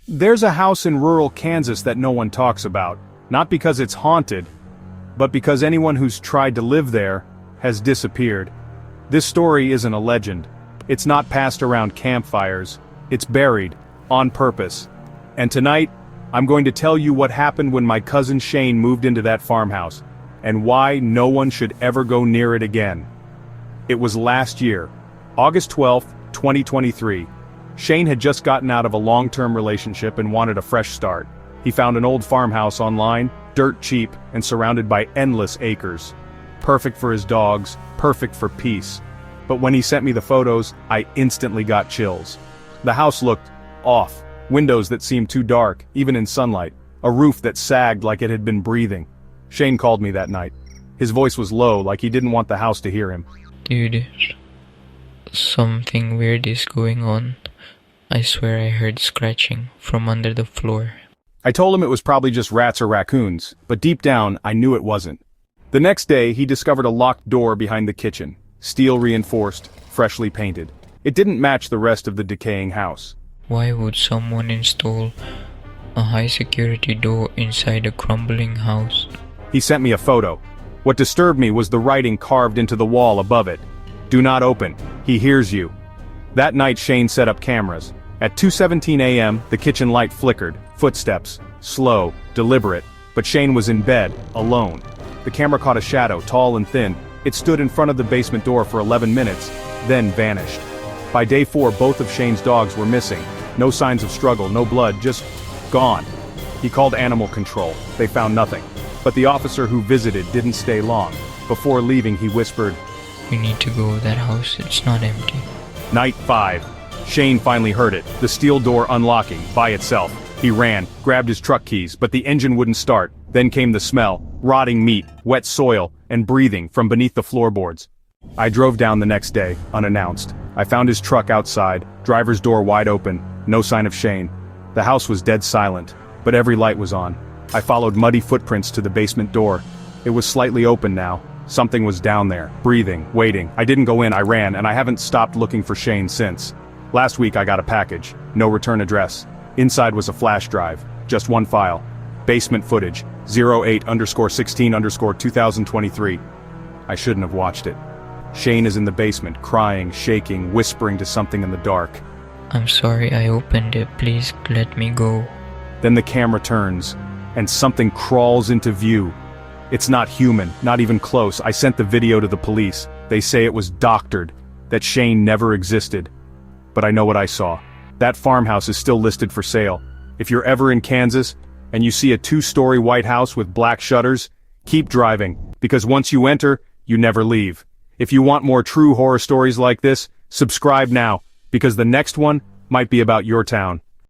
There's a house in rural Kansas that no one talks about, not because it's haunted, but because anyone who's tried to live there has disappeared. This story isn't a legend. It's not passed around campfires. It's buried, on purpose. And tonight, I'm going to tell you what happened when my cousin Shane moved into that farmhouse, and why no one should ever go near it again. It was last year, August 12th, 2023. Shane had just gotten out of a long-term relationship and wanted a fresh start. He found an old farmhouse online, dirt cheap, and surrounded by endless acres. Perfect for his dogs, perfect for peace. But when he sent me the photos, I instantly got chills. The house looked off. Windows that seemed too dark, even in sunlight. A roof that sagged like it had been breathing. Shane called me that night. His voice was low, like he didn't want the house to hear him. Dude, something weird is going on. I swear I heard scratching from under the floor. I told him it was probably just rats or raccoons, but deep down, I knew it wasn't. The next day, he discovered a locked door behind the kitchen. Steel reinforced, freshly painted. It didn't match the rest of the decaying house. Why would someone install a high-security door inside a crumbling house? He sent me a photo. What disturbed me was the writing carved into the wall above it. Do not open. He hears you. That night Shane set up cameras. At 2:17 a.m., the kitchen light flickered. Footsteps. Slow, deliberate. But Shane was in bed, alone. The camera caught a shadow, tall and thin. It stood in front of the basement door for 11 minutes, then vanished. By day 4, both of Shane's dogs were missing. No signs of struggle, no blood, just gone. He called animal control. They found nothing. But the officer who visited didn't stay long. Before leaving, he whispered, "We need to go. That house, it's not empty." Night 5. Shane finally heard it, the steel door unlocking, by itself. He ran, grabbed his truck keys, but the engine wouldn't start. Then came the smell, rotting meat, wet soil, and breathing from beneath the floorboards. I drove down the next day, unannounced. I found his truck outside, driver's door wide open, no sign of Shane. The house was dead silent, but every light was on. I followed muddy footprints to the basement door. It was slightly open now. Something was down there, breathing, waiting. I didn't go in, I ran, and I haven't stopped looking for Shane since. Last week I got a package, no return address. Inside was a flash drive, just one file. Basement footage, 08_16_2023. I shouldn't have watched it. Shane is in the basement, crying, shaking, whispering to something in the dark. "I'm sorry I opened it. Please let me go." Then the camera turns, and something crawls into view. It's not human, not even close. I sent the video to the police. They say it was doctored, that Shane never existed. But I know what I saw. That farmhouse is still listed for sale. If you're ever in Kansas, and you see a 2-story white house with black shutters, keep driving, because once you enter, you never leave. If you want more true horror stories like this, subscribe now, because the next one might be about your town.